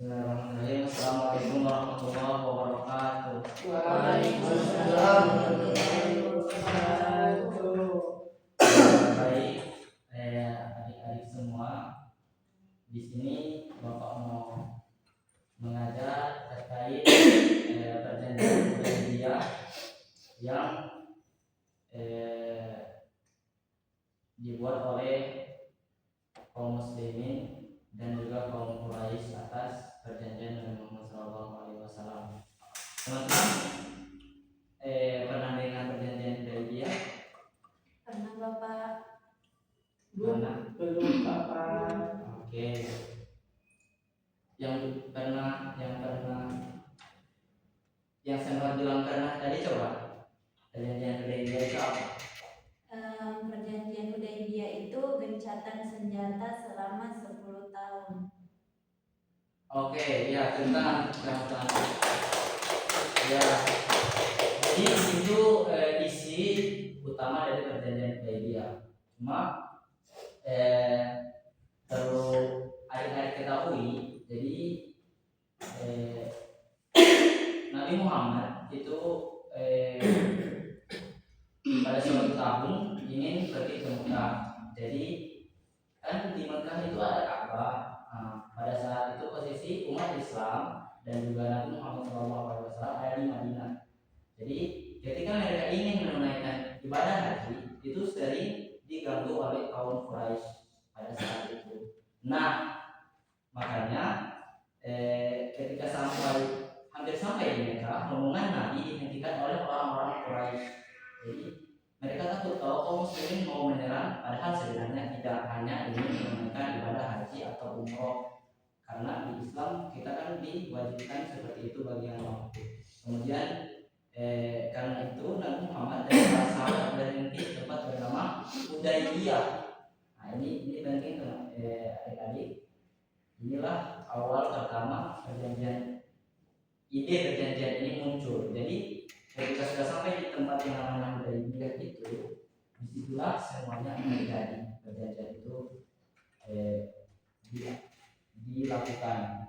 Bismillahirrahmanirrahim. Assalamualaikum warahmatullahi wabarakatuh. Waalaikumsalam warahmatullahi wabarakatuh. Baik, adik-adik semua, di sini Bapak mau mengajar terkait perjanjian Hudaybiyah yang dibuat oleh kaum muslimin dan juga kaum Quraisy atas perjanjian Nabi Muhammad SAW. Teman-teman, pernah dengar perjanjian Hudaybiyah? Pernah Bapak? Belum Bapak. Oke. Yang saya bilang pernah tadi, coba perjanjian Hudaybiyah itu apa? Perjanjian Hudaybiyah itu gencatan senjata selama 10 tahun. Oke, ya tentang ya. Jadi itu isi utama dari perjanjian Hudaybiyah. Cuma perlu adik-adik ketahui, jadi Nabi Muhammad itu pada suatu tahun ingin pergi ke Mekah. Jadi kan di Mekah itu ada Ka'bah. Pada saat itu posisi umat Islam dan juga Nabi Muhammad SAW ada di Madinah. Jadi ketika mereka ingin menunaikan ibadah haji, itu sering diganggu oleh kaum Quraisy pada saat itu. Nah, makanya ketika hampir sampai di Mekah, rombongan Nabi dihentikan oleh orang-orang Quraisy. Jadi mereka takut kalau kaum muslimin mau menyerang, padahal sebenarnya tidak, hanya ingin menunaikan ibadah haji atau umroh. Karena di Islam kita kan diwajibkan seperti itu bagi yang mampu. Kemudian karena itu Nabi Muhammad dan para sahabat berhenti di tempat bernama Hudaybiyah. Nah ini penting adik-adik. Inilah awal pertama ide perjanjian ini muncul. Jadi ketika sudah sampai di tempat yang namanya Hudaybiyah itu, disitulah semuanya terjadi. Perjanjian itu dilakukan.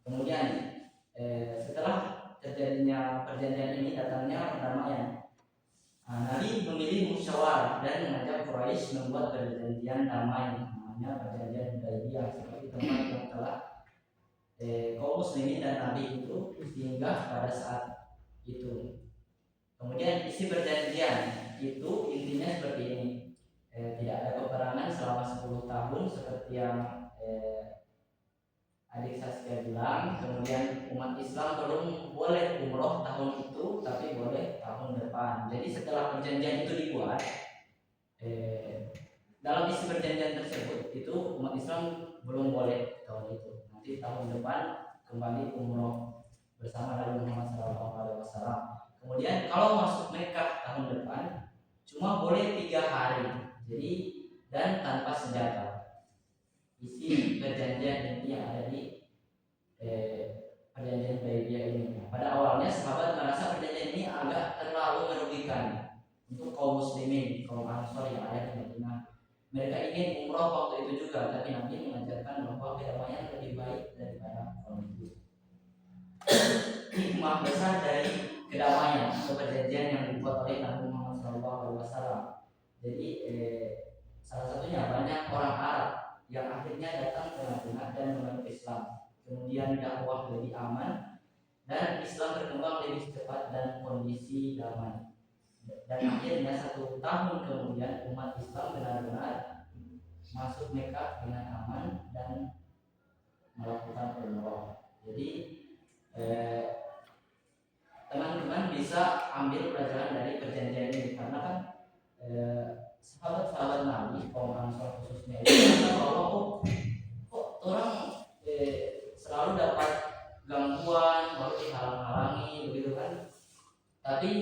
Kemudian setelah terjadinya perjanjian ini, datangnya perdamaian. Nabi memilih musyawarah dan mengajak Quraisy membuat perjanjian damai, namanya perjanjian Hudaybiyah, seperti tempat yang telah kaum muslimin dan Nabi itu singgah pada saat itu. Kemudian isi perjanjian itu intinya seperti ini. Tidak ada peperangan selama 10 tahun seperti yang adik Saskia bilang. Kemudian umat Islam belum boleh umroh tahun itu, tapi boleh tahun depan. Jadi setelah perjanjian itu dibuat, dalam isi perjanjian tersebut itu umat Islam belum boleh tahun itu. Nanti tahun depan kembali umroh bersama Nabi Muhammad SAW. Kemudian kalau masuk Mekah tahun depan cuma boleh 3 hari. Jadi dan tanpa senjata. Isi perjanjian ini yang ada di perjanjian Hudaybiyah ini. Pada awalnya sahabat merasa perjanjian ini agak terlalu merugikan untuk kaum muslimin, kaum Ansor yang ada di Madinah. Mereka ingin umroh waktu itu juga, tapi Nabi mengajarkan bahwa kedamaian lebih baik daripada konflik. Hikmah besar dari kedamaian atau perjanjian yang dibuat oleh Nabi Muhammad SAW. Jadi salah satunya banyak orang Arab yang akhirnya datang ke Madinah dan memeluk Islam. Kemudian dakwah lebih aman dan Islam berkembang lebih cepat dan kondisi damai. Dan akhirnya 1 tahun kemudian umat Islam benar-benar masuk Mekah dengan aman dan melakukan umroh. Jadi teman-teman bisa ambil pelajaran dari perjanjian ini, karena kan sahabat-sahabat Nabi, kaum Ansor khususnya itu bahwa kok orang selalu dapat gangguan, baru dihalang-halangi begitu kan. Tapi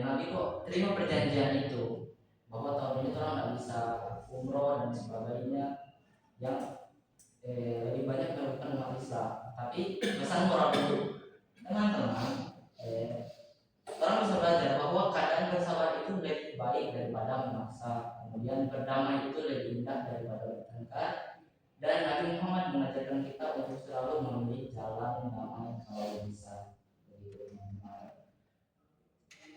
Nabi kok terima perjanjian itu, bahwa tahun ini orang nggak bisa umroh dan sebagainya, yang lebih banyak melakukan umat Islam. Tapi pesan moral itu, teman-teman, orang bisa belajar bahwa keadaan bersabar itu lebih baik daripada memaksa. Kemudian berdamai itu lebih indah daripada bertengkar. Dan Nabi Muhammad mengajarkan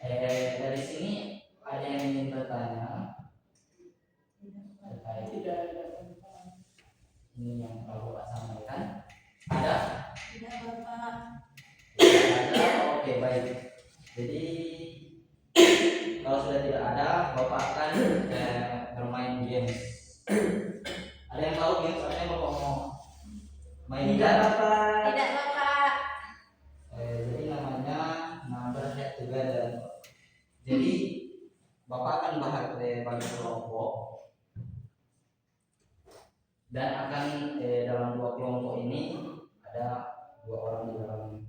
Dari sini ada yang ingin bertanya terkait Tidak ada. ini yang Bapak sampaikan? Ada? Tidak Bapak. Ada. Oke, baik. Jadi kalau sudah tidak ada, Bapak akan bermain games. Ada yang tahu games apa yang Bapak mau mainkan? Tidak Bapak. Tidak Bapak. Jadi namanya number head together. Jadi Bapak akan bagi kelompok dan akan dalam 2 kelompok ini ada 2 orang di dalam.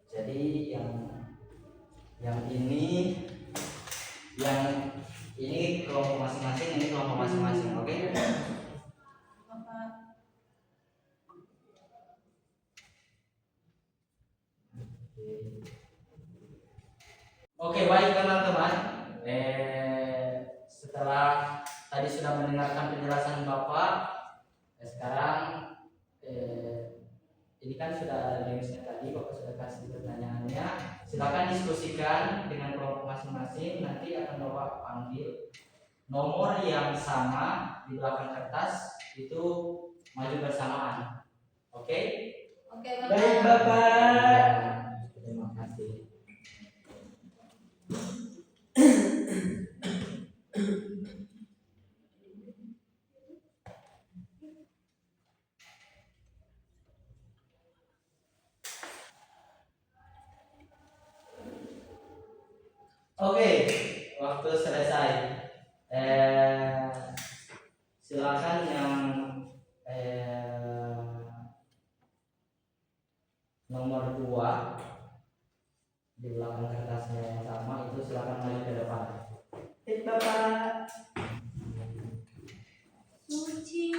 Jadi yang ini kelompok masing-masing, ini kelompok masing-masing, oke? Bapak. Oke, baik teman-teman. Setelah tadi sudah mendengarkan penjelasan Bapak, sekarang ini kan sudah ada gamesnya tadi, Bapak sudah kasih pertanyaannya. Silakan diskusikan dengan kelompok masing-masing. Nanti akan Bapak panggil nomor yang sama di belakang kertas itu maju bersamaan. Oke? Oke Bapak. Baik Bapak. Terima kasih. Oke, waktu selesai. Silakan yang nomor 2 di belakang kertasnya yang sama itu silakan maju ke depan. Baik Bapak. Suci.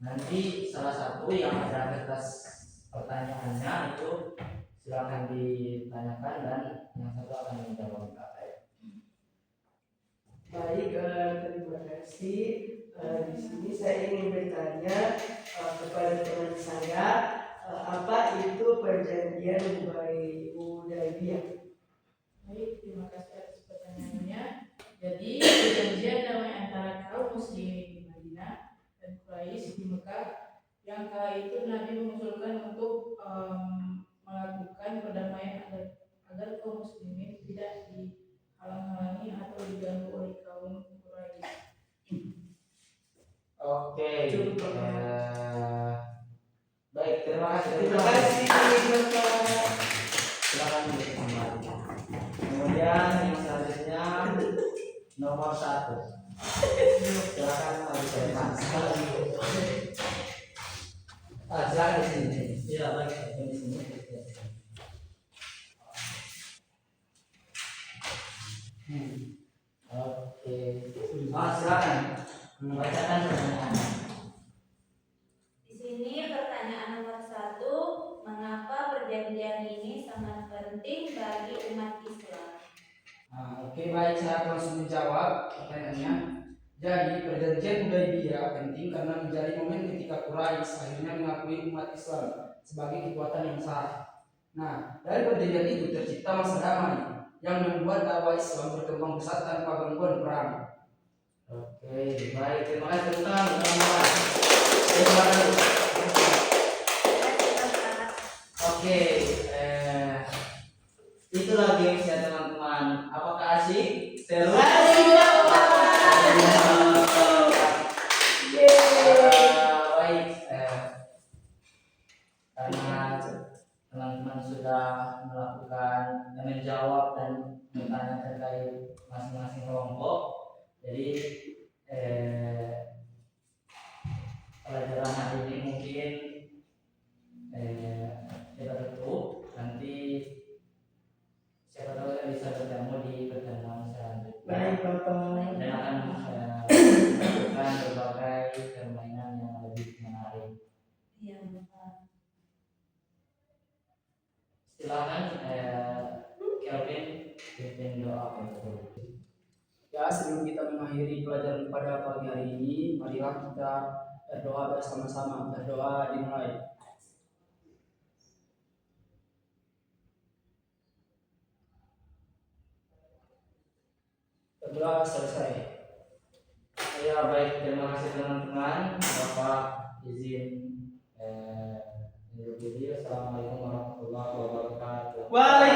Nanti salah satu yang ada kertas pertanyaannya itu silakan ditanyakan dan yang satu akan menjawab. Baik, terima kasih. Di sini saya ingin bertanya kepada teman saya, apa itu perjanjian Hudaybiyah? Baik, terima kasih atas pertanyaannya. Jadi perjanjian damai antara kaum muslimin di Madinah dan Quraisy di Mekah yang kala itu Nabi mengusulkan untuk melakukan perdamaian agar kaum muslimin tidak dihalang-halangi atau diganggu oleh kaum Quraisy. Oke. Baik, terima kasih. Terima kasih Bapak. Silakan duduk kembali. Kemudian yang selanjutnya nomor 1. Silakan maju ke depan. Silakan di sini. Iya, baik. Di sini. Oke. Silakan membacakan pertanyaannya. Di sini pertanyaan nomor 1, mengapa perjanjian ini sangat penting bagi umat Islam? Oke, baik, saya akan langsung menjawab pertanyaannya. Jadi perjanjian Hudaybiyah penting karena menjadi momen ketika Quraisy akhirnya mengakui umat Islam sebagai kekuatan yang sah. Nah, dari perjanjian itu tercipta masa damai yang membuat dakwah Islam berkembang pesat tanpa gangguan perang. Oke, baik. Terima kasih teman-teman. Silakan. Oke, itulah games ya teman-teman. Apakah asik? Seru? Baik, karena teman-teman sudah melakukan menjawab dan bertanya terkait masing-masing kelompok, jadi pelajaran hari ini mungkin kita tutup. Nanti siapa tahu kita bisa bertemu di pertemuan selanjutnya. Baik Bapak. Dan akan melakukan berbagai permainan yang lebih menarik. Iya Bapak. Silakan Kelvin pimpin doa untuk Ya, sebelum kita mengakhiri pelajaran pada pagi hari ini, marilah kita berdoa bersama-sama. Berdoa dimulai. Berdoa selesai. Ya baik, terima kasih teman-teman. Bapak izin undur diri. Assalamualaikum warahmatullahi wabarakatuh. Waalaikumsalam.